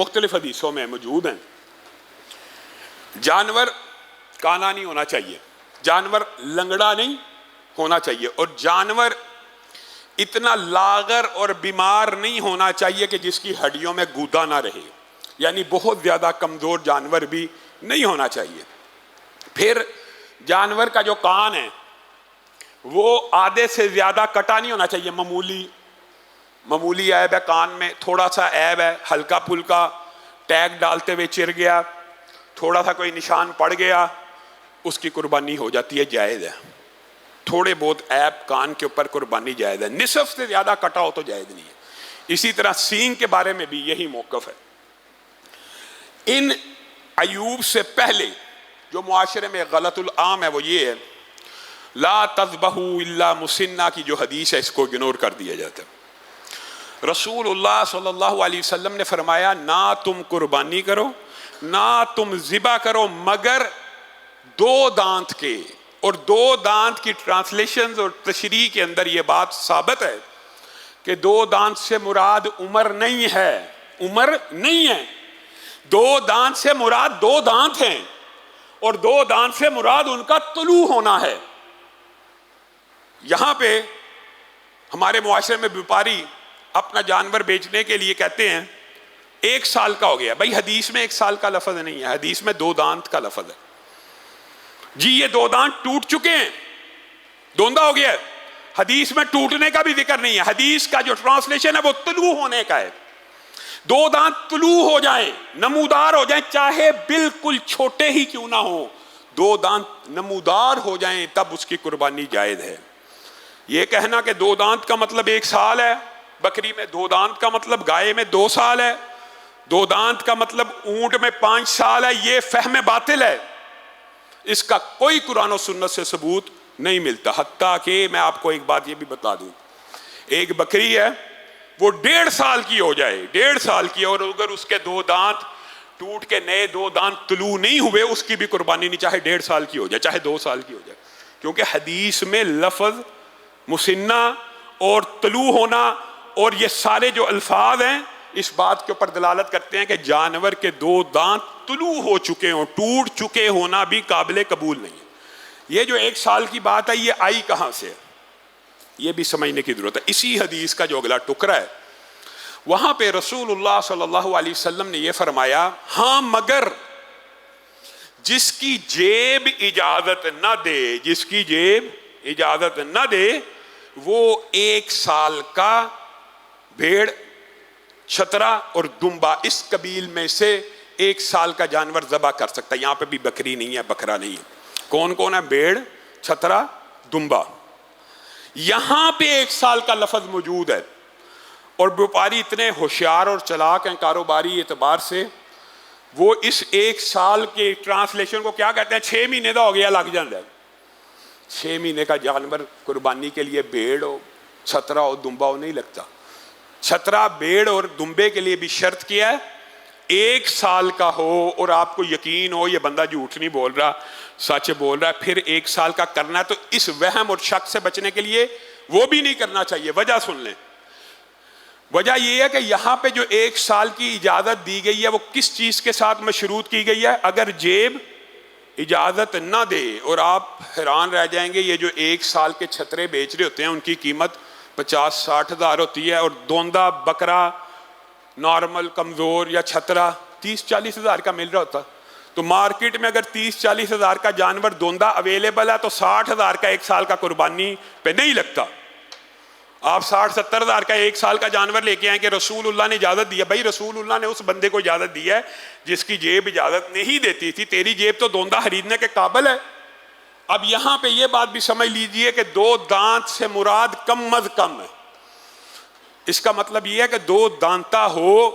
مختلف حدیثوں میں موجود ہیں. جانور کانا نہیں ہونا چاہیے، جانور لنگڑا نہیں ہونا چاہیے، اور جانور اتنا لاغر اور بیمار نہیں ہونا چاہیے کہ جس کی ہڈیوں میں گودا نہ رہے، یعنی بہت زیادہ کمزور جانور بھی نہیں ہونا چاہیے. پھر جانور کا جو کان ہے وہ آدھے سے زیادہ کٹا نہیں ہونا چاہیے. معمولی عیب ہے کان میں، تھوڑا سا عیب ہے، ہلکا پھلکا ٹیگ ڈالتے ہوئے چر گیا، تھوڑا سا کوئی نشان پڑ گیا، اس کی قربانی ہو جاتی ہے، جائز ہے. تھوڑے بہت عیب کان کے اوپر قربانی جائز ہے، نصف سے زیادہ کٹا ہو تو جائز نہیں ہے. اسی طرح سینگ کے بارے میں بھی یہی موقف ہے. ان عیوب سے پہلے جو معاشرے میں غلط العام ہے وہ یہ ہے، لا تذبحوا الا مسنہ کی جو حدیث ہے اس کو اگنور کر دیا جاتا ہے. رسول اللہ صلی اللہ علیہ وسلم نے فرمایا نہ تم قربانی کرو، نہ تم ذبح کرو مگر دو دانت کے. اور دو دانت کی ٹرانسلیشنز اور تشریح کے اندر یہ بات ثابت ہے کہ دو دانت سے مراد عمر نہیں ہے، عمر نہیں ہے. دو دانت سے مراد دو دانت ہیں، اور دو دانت سے مراد ان کا طلوع ہونا ہے. یہاں پہ ہمارے معاشرے میں بیپاری اپنا جانور بیچنے کے لیے کہتے ہیں 1 سال کا ہو گیا. بھائی حدیث میں 1 سال کا لفظ نہیں ہے، حدیث میں 2 دانت کا لفظ ہے. جی یہ 2 دانت ٹوٹ چکے ہیں، دوندا ہو گیا ہے. حدیث میں ٹوٹنے کا بھی ذکر نہیں ہے. حدیث کا جو ٹرانسلیشن ہے وہ طلوع ہونے کا ہے. 2 دانت طلوع ہو جائیں، نمودار ہو جائیں، چاہے بالکل چھوٹے ہی کیوں نہ ہو، 2 دانت نمودار ہو جائیں تب اس کی قربانی جائز ہے. یہ کہنا کہ 2 دانت کا مطلب 1 سال ہے، بکری میں 2 دانت کا مطلب گائے میں 2 سال ہے، 2 دانت کا مطلب اونٹ میں 5 سال ہے، یہ فہم باطل ہے. اس کا کوئی قرآن و سنت سے ثبوت نہیں ملتا. حتیٰ کہ میں آپ کو ایک بات یہ بھی بتا دوں، ایک بکری ہے وہ 1.5 سال کی ہو جائے، 1.5 سال کی، اور اگر اس کے 2 دانت ٹوٹ کے نئے 2 دانت طلوع نہیں ہوئے اس کی بھی قربانی نہیں، چاہے 1.5 سال کی ہو جائے چاہے 2 سال کی ہو جائے. کیونکہ حدیث میں لفظ مسنہ اور طلوع ہونا اور یہ سارے جو الفاظ ہیں اس بات کے اوپر دلالت کرتے ہیں کہ جانور کے 2 دانت طلوع ہو چکے ہوں، ٹوٹ چکے ہونا بھی قابل قبول نہیں ہے. یہ جو 1 سال کی بات ہے یہ آئی کہاں سے، یہ بھی سمجھنے کی ضرورت ہے. اسی حدیث کا جو اگلا ٹکڑا ہے وہاں پہ رسول اللہ صلی اللہ علیہ وسلم نے یہ فرمایا ہاں مگر جس کی جیب اجازت نہ دے، جس کی جیب اجازت نہ دے وہ 1 سال کا بھیڑ، چھترا اور دمبا اس قبیل میں سے 1 سال کا جانور ذبح کر سکتا ہے. یہاں پہ بھی بکری نہیں ہے، بکرا نہیں ہے. کون کون ہے؟ بھیڑ، چھترا، دمبا. یہاں پہ 1 سال کا لفظ موجود ہے، اور بیپاری اتنے ہوشیار اور چلاک ہیں کاروباری اعتبار سے، وہ اس 1 سال کے ٹرانسلیشن کو کیا کہتے ہیں، 6 مہینے کا ہو گیا لگ جاتا ہے. 6 مہینے کا جانور قربانی کے لیے بھیڑ ہو، چھترا ہو، دمبا ہو نہیں لگتا. چھترا، بھیڑ اور دمبے کے لیے بھی شرط کیا ہے 1 سال کا ہو، اور آپ کو یقین ہو یہ بندہ جھوٹ نہیں بول رہا، سچ بول رہا ہے، پھر 1 سال کا کرنا ہے. تو اس وہم اور شک سے بچنے کے لیے وہ بھی نہیں کرنا چاہیے. وجہ سن لیں، وجہ یہ ہے کہ یہاں پہ جو 1 سال کی اجازت دی گئی ہے وہ کس چیز کے ساتھ مشروط کی گئی ہے؟ اگر جیب اجازت نہ دے، اور آپ حیران رہ جائیں گے یہ جو 1 سال کے چھترے بیچ رہے ہوتے ہیں ان کی قیمت 50-60 ہزار ہوتی ہے، اور دوندا بکرا نارمل کمزور یا چھترا 30-40 ہزار کا مل رہا ہوتا. تو مارکیٹ میں اگر 30-40 ہزار کا جانور دوندا اویلیبل ہے تو 60 ہزار کا 1 سال کا قربانی پہ نہیں لگتا. آپ 60-70 ہزار کا 1 سال کا جانور لے کے آئیں کہ رسول اللہ نے اجازت دی ہے. بھائی رسول اللہ نے اس بندے کو اجازت دی ہے جس کی جیب اجازت نہیں دیتی تھی. تیری جیب تو دوندا خریدنے کے قابل ہے. اب یہاں پہ یہ بات بھی سمجھ لیجئے کہ 2 دانت سے مراد کم از کم ہے. اس کا مطلب یہ ہے کہ 2 دانتا ہو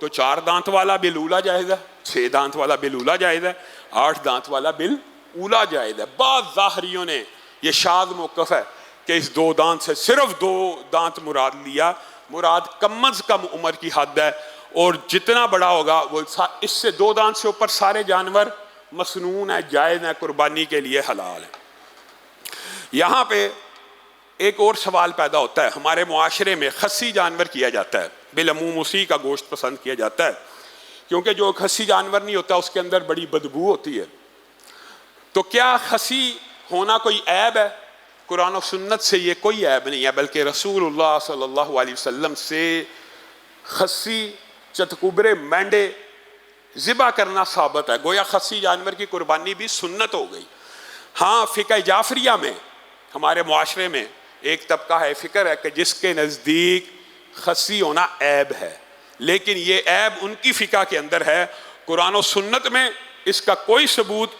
تو 4 دانت والا بل اولا جائز ہے، 6 دانت والا بل اولا جائز ہے، 8 دانت والا بل اولا جائز ہے. بعض ظاہریوں نے یہ شاذ موقف ہے کہ اس 2 دانت سے صرف 2 دانت مراد لیا. مراد کم از کم عمر کی حد ہے، اور جتنا بڑا ہوگا وہ اس سے 2 دانت سے اوپر سارے جانور مسنون ہے، جائز ہے، قربانی کے لیے حلال ہے. یہاں پہ ایک اور سوال پیدا ہوتا ہے. ہمارے معاشرے میں خصی جانور کیا جاتا ہے، بالعموم اسی کا گوشت پسند کیا جاتا ہے. کیونکہ جو خسی جانور نہیں ہوتا اس کے اندر بڑی بدبو ہوتی ہے. تو کیا خسی ہونا کوئی عیب ہے؟ قرآن و سنت سے یہ کوئی عیب نہیں ہے، بلکہ رسول اللہ صلی اللہ علیہ وسلم سے خسی، چتکبرے، مینڈے ذبح کرنا ثابت ہے. گویا خسی جانور کی قربانی بھی سنت ہو گئی. ہاں فقہ جعفریہ میں ہمارے معاشرے میں ایک طبقہ ہے، فکر ہے کہ جس کے نزدیک خسی ہونا عیب ہے، لیکن یہ عیب ان کی فقہ کے اندر ہے. قرآن و سنت میں اس کا کوئی ثبوت